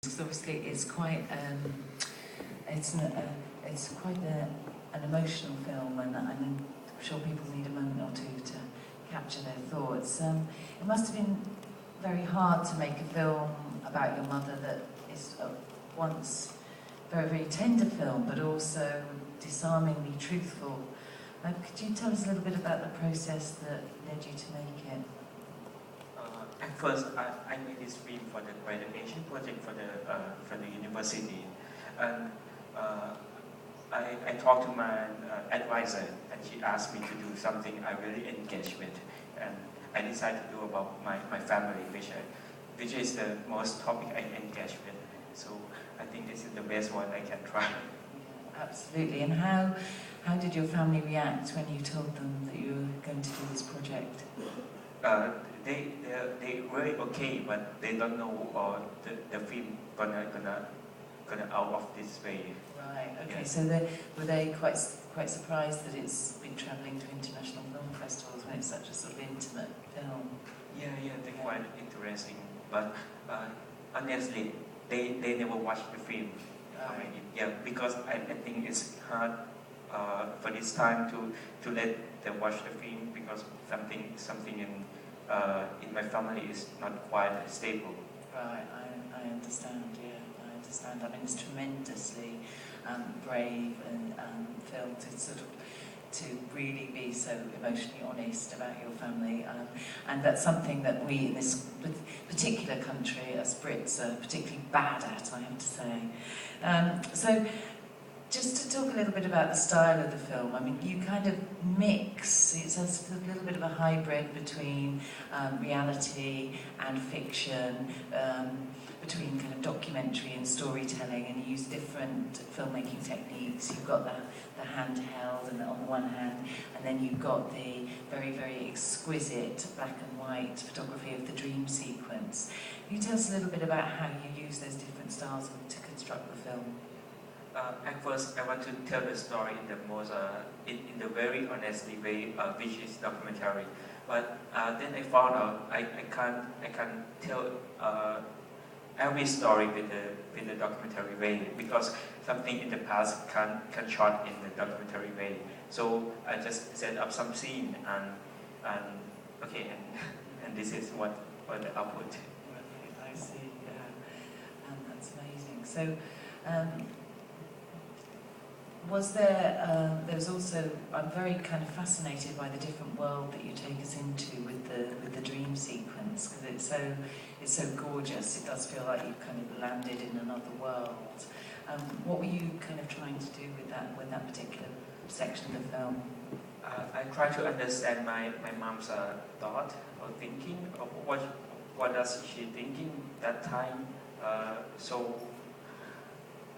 Because obviously it's quite it's quite an emotional film, and I'm sure people need a moment or two to capture their thoughts. It must have been very hard to make a film about your mother that is at once very, very tender film, but also disarmingly truthful. Could you tell us a little bit about the process that led you to make it? At first, I made this film for the graduation project for the university, and I talked to my advisor, and she asked me to do something I really engaged with, and I decided to do about my family, which is the most topic I engage with. So I think this is the best one I can try. Yeah, absolutely. And how did your family react when you told them that you were going to do this project? They really okay, but they don't know the film gonna out of this way. Right. Okay. Yes. So were they quite surprised that it's been travelling to international film festivals when it's such a sort of intimate film? Yeah, they're quite interesting. But honestly, they never watched the film. Right. Yeah, because I think it's hard for this time to let them watch the film because something in my family is not quite stable. Right, I understand. Yeah, I understand. I mean, it's tremendously brave and film to really be so emotionally honest about your family, and that's something that we in this particular country, as Brits, are particularly bad at, I have to say. So, just to talk a little bit about the style of the film, I mean, you kind of mix, it's a little bit of a hybrid between reality and fiction, between kind of documentary and storytelling, and you use different filmmaking techniques. You've got the handheld and on the one hand, and then you've got the very, very exquisite black and white photography of the dream sequence. Can you tell us a little bit about how you use those different styles to construct the film? At first, I want to tell the story in the most, in the very honestly way, which is documentary. But then I found out I can't tell every story with the documentary way because something in the past can shot in the documentary way. So I just set up some scene and this is what the output. Right, I see. Yeah, that's amazing. So. Was there was also, I'm very kind of fascinated by the different world that you take us into with the dream sequence, because it's so gorgeous. It does feel like you've kind of landed in another world. What were you kind of trying to do with that particular section of the film? I try to understand my mom's thought or thinking of what does she thinking that time. So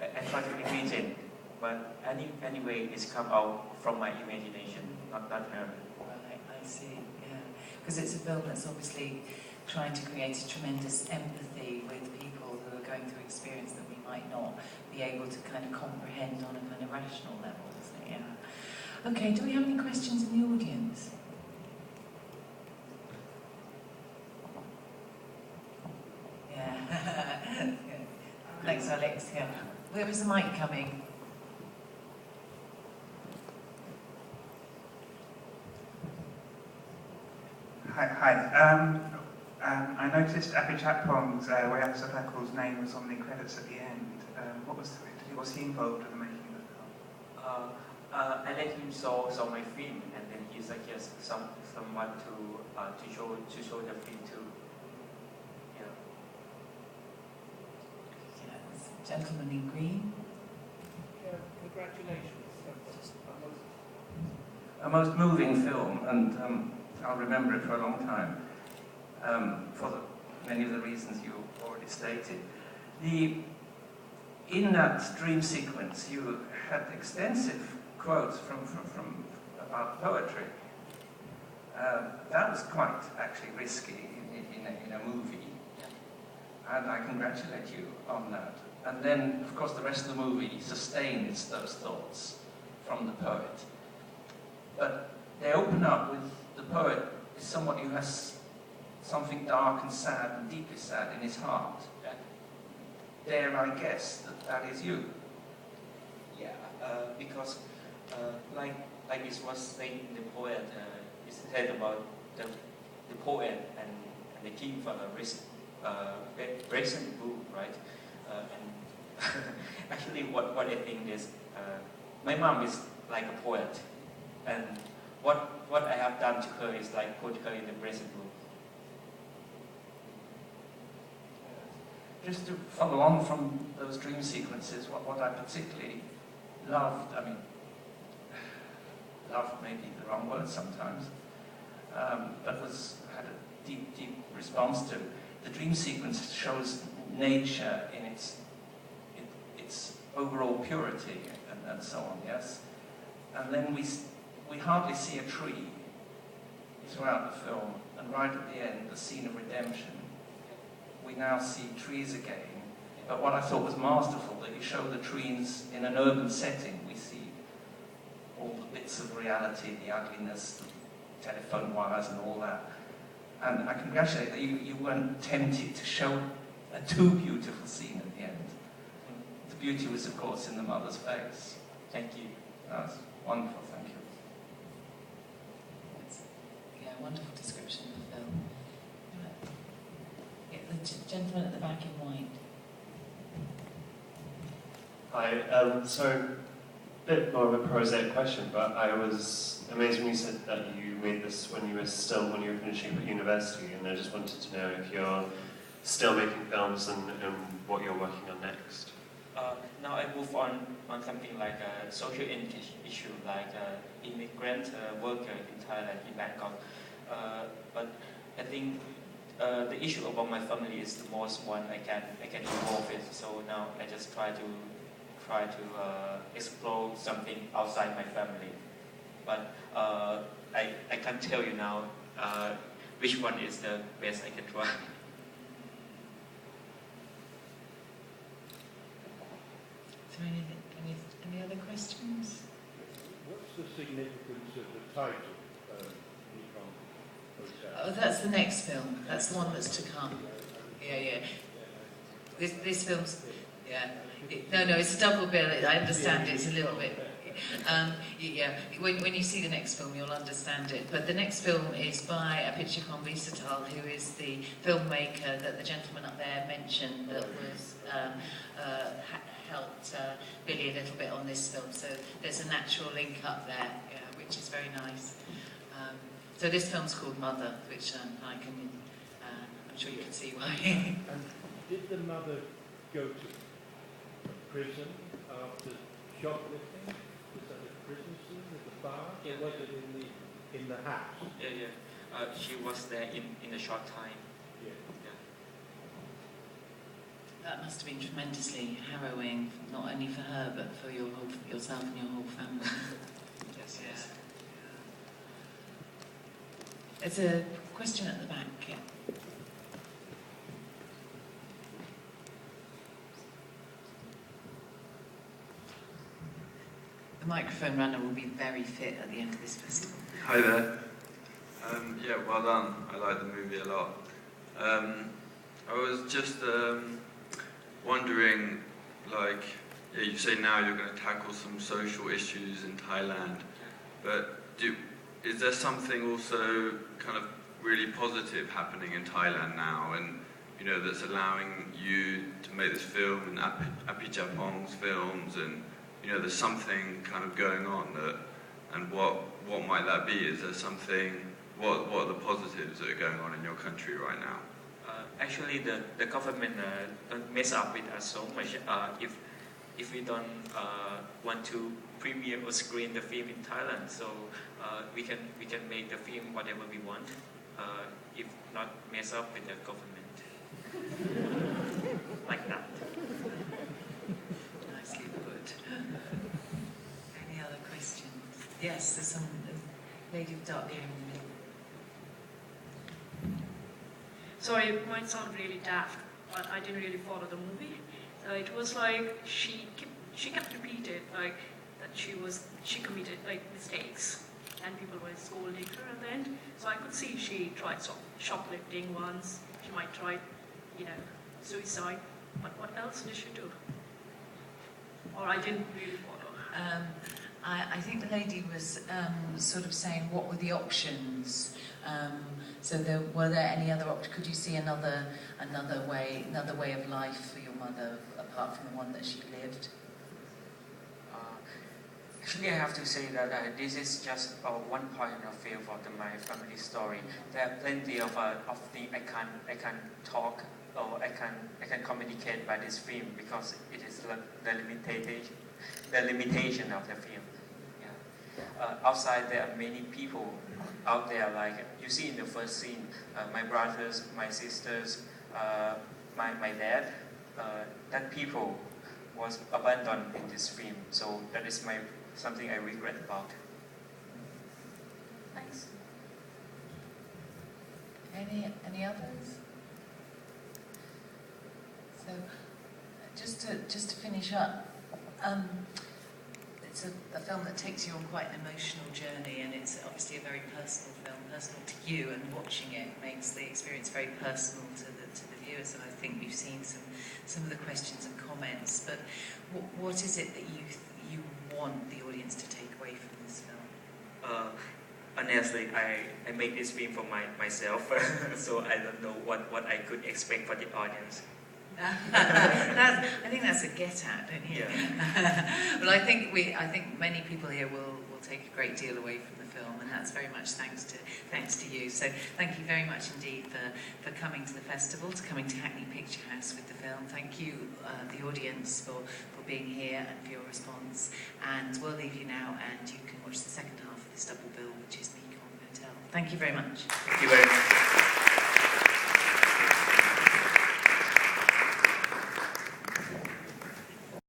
I try to imagine. But anyway, it's come out from my imagination, not her. Right, I see, yeah. Because it's a film that's obviously trying to create a tremendous empathy with people who are going through experience that we might not be able to kind of comprehend on a kind of rational level, isn't it? Yeah. Okay, do we have any questions in the audience? Yeah. Thanks, Alex. Yeah. Where is the mic coming? Hi. I noticed Apichatpong's Vorakorn's name was on the credits at the end. Was he involved with the making of the film? I let him saw my film, and then he suggested someone to show the film too. Yeah. Yes, gentleman in green. Yeah, congratulations. A most moving film, and I'll remember it for a long time, for many of the reasons you already stated. In that dream sequence, you had extensive quotes from about poetry. That was quite actually risky in a movie, and I congratulate you on that. And then, of course, the rest of the movie sustains those thoughts from the poet. But they open up with the poet is someone who has something dark and sad and deeply sad in his heart. dare I guess that that is you? Yeah, because like it was said in the poet, it said about the poet and the king from a recent book, right? And actually, what I think is, my mom is like a poet, and what I have done to her is like put her in the recent book. Just to follow on from those dream sequences, what I particularly loved, I mean, loved may be the wrong word sometimes, but had a deep, deep response to. The dream sequence shows nature in its overall purity and so on, yes? And then we hardly see a tree throughout the film, and right at the end, the scene of redemption, we now see trees again. But what I thought was masterful, that you show the trees in an urban setting. We see all the bits of reality, the ugliness, the telephone wires and all that. And I congratulate that you weren't tempted to show a too beautiful scene at the end. The beauty was, of course, in the mother's face. Thank you. That's wonderful, thank you. Yeah, wonderful description of the film. Yeah, the gentleman at the back in white. Hi, so a bit more of a prosaic question, but I was amazed when you said that you made this when you were finishing at university, and I just wanted to know if you're still making films and what you're working on next. Now I move on something like a social issue, like immigrant worker in Thailand, in Bangkok. But I think the issue about my family is the most one I can involve with. So now I just try to explore something outside my family. But I can't tell you now which one is the best I can try. Is there any other questions? What's the significance of the title? Oh, that's the next film. That's the one that's to come. Yeah. This film's, yeah. No, it's a double bill. I understand it's a little bit. Yeah. When you see the next film, you'll understand it. But the next film is by Apicikon Visatal, who is the filmmaker that the gentleman up there mentioned that was helped Billy a little bit on this film. So there's a natural link up there, yeah, which is very nice. So this film's called Mother, which I'm sure you can see why. And did the mother go to prison after shoplifting? Was that a prison scene at the bar? Yeah. Or was it in the house? Yeah. She was there in a short time. Yeah. That must have been tremendously harrowing, not only for her, but for yourself and your whole family. Yes. There's a question at the back, yeah. The microphone runner will be very fit at the end of this festival. Hi there. Yeah, well done. I like the movie a lot. I was just wondering, like, yeah, you say now you're going to tackle some social issues in Thailand, but is there something also kind of really positive happening in Thailand now, and that's allowing you to make this film and Apicikong's films, and there's something kind of going on and what might that be? Is there something? What are the positives that are going on in your country right now? Actually, the government don't mess up with us so much. If we don't want to premiere or screen the film in Thailand, so we can make the film whatever we want, if not mess up with the government. Like that. Nicely put. Any other questions? Yes, there's some lady with dark hair in the middle. Sorry, it might sound really daft, but I didn't really follow the movie. It was like she kept repeating like that she committed like mistakes, and people were scolding her at the end. So I could see she tried shoplifting once. She might try, suicide. But what else did she do? Or I didn't really follow. I think the lady was sort of saying what were the options. So were there any other options? Could you see another way of life for your mother apart from the one that she lived? Actually, I have to say that this is just one point of view for my family story. There are plenty of things I can talk or I can communicate by this film because it is the limitation of the film. Yeah. Outside there are many people out there, like you see in the first scene, my brothers, my sisters, my dad. That people was abandoned in this film, so that is something I regret about. Thanks. Any others? So, just to finish up, it's a film that takes you on quite an emotional journey, and it's obviously a very personal film, personal to you, and watching it makes the experience very personal to the viewers. And I think we've seen some of the questions and comments. But what is it that you want the audience to take away from this film? Honestly, I made this film for myself, so I don't know what I could expect for the audience. I think that's a get at, don't you? Yeah. Well, I think many people here will take a great deal away from the film, and that's very much thanks to you. So thank you very much indeed for coming to the festival, to coming to Hackney Picture House with the film. Thank you, the audience, for being here and for your response. And we'll leave you now, and you can watch the second half of this double bill, which is the Hotel. Thank you very much. Thank you very much.